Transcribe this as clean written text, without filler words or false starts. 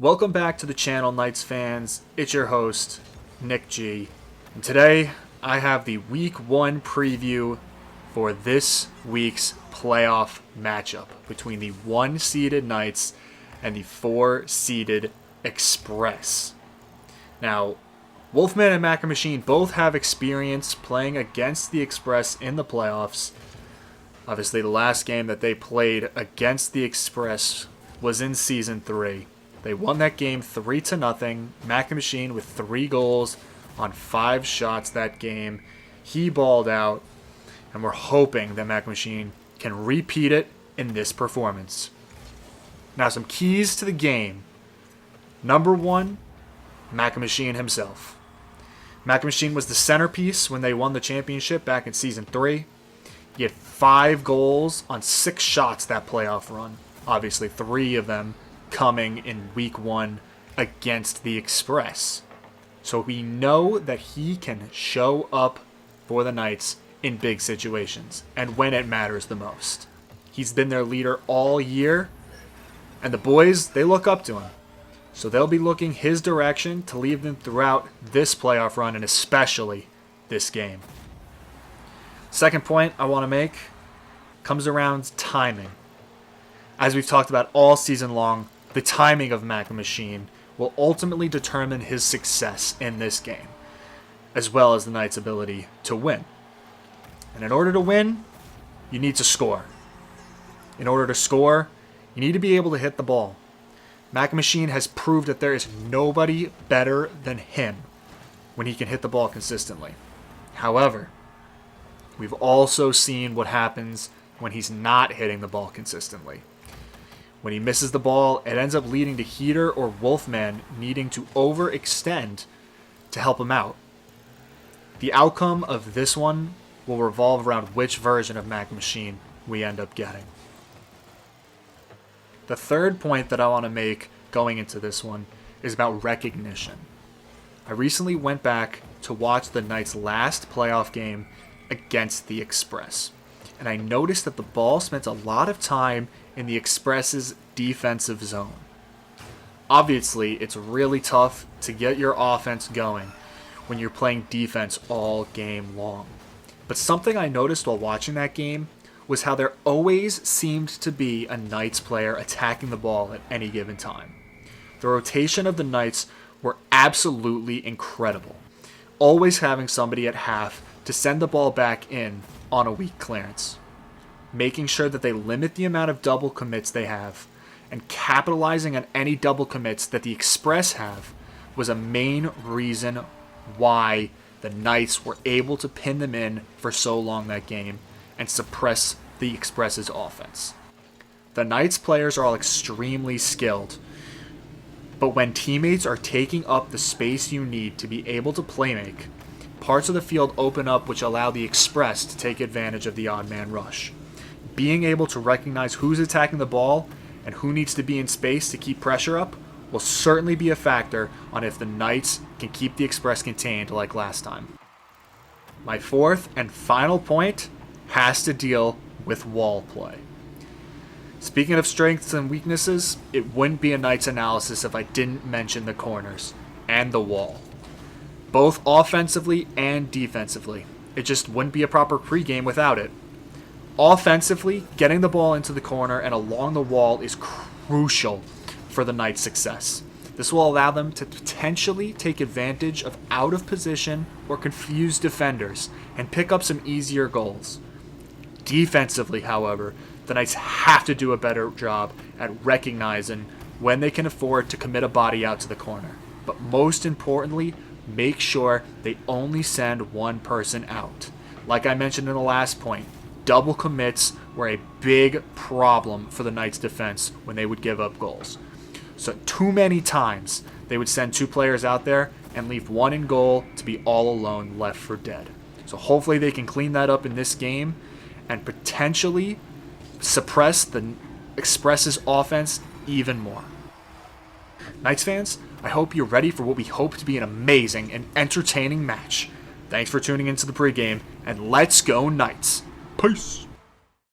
Welcome back to the channel, Knights fans. It's your host, Nick G. And today, I have the Week 1 preview for this week's playoff matchup between the 1-seeded Knights and the 4-seeded Express. Now, Wolfman and Mac Machine both have experience playing against the Express in the playoffs. Obviously, the last game that they played against the Express was in Season 3. They won that game 3-0. Mac Machine with 3 goals on 5 shots that game. He balled out, and we're hoping that Mac Machine can repeat it in this performance. Now, some keys to the game. Number 1, Mac Machine himself. Mac Machine was the centerpiece when they won the championship back in Season 3. He had 5 goals on 6 shots that playoff run. Obviously, 3 of them coming in Week 1 against the Express. So we know that he can show up for the Knights in big situations and when it matters the most. He's been their leader all year, and the boys, they look up to him. So they'll be looking his direction to lead them throughout this playoff run and especially this game. Second point I want to make comes around timing. As we've talked about all season long, the timing of Mac Machine will ultimately determine his success in this game, as well as the Knights' ability to win. And in order to win, you need to score. In order to score, you need to be able to hit the ball. Mac Machine has proved that there is nobody better than him when he can hit the ball consistently. However, we've also seen what happens when he's not hitting the ball consistently. When he misses the ball, it ends up leading to Heater or Wolfman needing to overextend to help him out. The outcome of this one will revolve around which version of Mac Machine we end up getting. The third point that I want to make going into this one is about recognition. I recently went back to watch the Knights' last playoff game against the Express, and I noticed that the ball spent a lot of time in the Express's defensive zone. Obviously, it's really tough to get your offense going when you're playing defense all game long. But something I noticed while watching that game was how there always seemed to be a Knights player attacking the ball at any given time. The rotation of the Knights were absolutely incredible, always having somebody at half to send the ball back in on a weak clearance, making sure that they limit the amount of double commits they have, and capitalizing on any double commits that the Express have was a main reason why the Knights were able to pin them in for so long that game and suppress the Express's offense. The Knights players are all extremely skilled, but when teammates are taking up the space you need to be able to playmake, parts of the field open up which allow the Express to take advantage of the odd man rush. Being able to recognize who's attacking the ball and who needs to be in space to keep pressure up will certainly be a factor on if the Knights can keep the Express contained like last time. My fourth and final point has to deal with wall play. Speaking of strengths and weaknesses, it wouldn't be a Knights analysis if I didn't mention the corners and the wall, both offensively and defensively. It just wouldn't be a proper pregame without it. Offensively, getting the ball into the corner and along the wall is crucial for the Knights' success. This will allow them to potentially take advantage of out-of-position or confused defenders and pick up some easier goals. Defensively, however, the Knights have to do a better job at recognizing when they can afford to commit a body out to the corner. But most importantly, make sure they only send one person out. Like I mentioned in the last point, double commits were a big problem for the Knights' defense when they would give up goals. So too many times they would send 2 players out there and leave one in goal to be all alone left for dead. So hopefully they can clean that up in this game and potentially suppress the Express's offense even more. Knights fans, I hope you're ready for what we hope to be an amazing and entertaining match. Thanks for tuning into the pregame, and let's go Knights! Peace!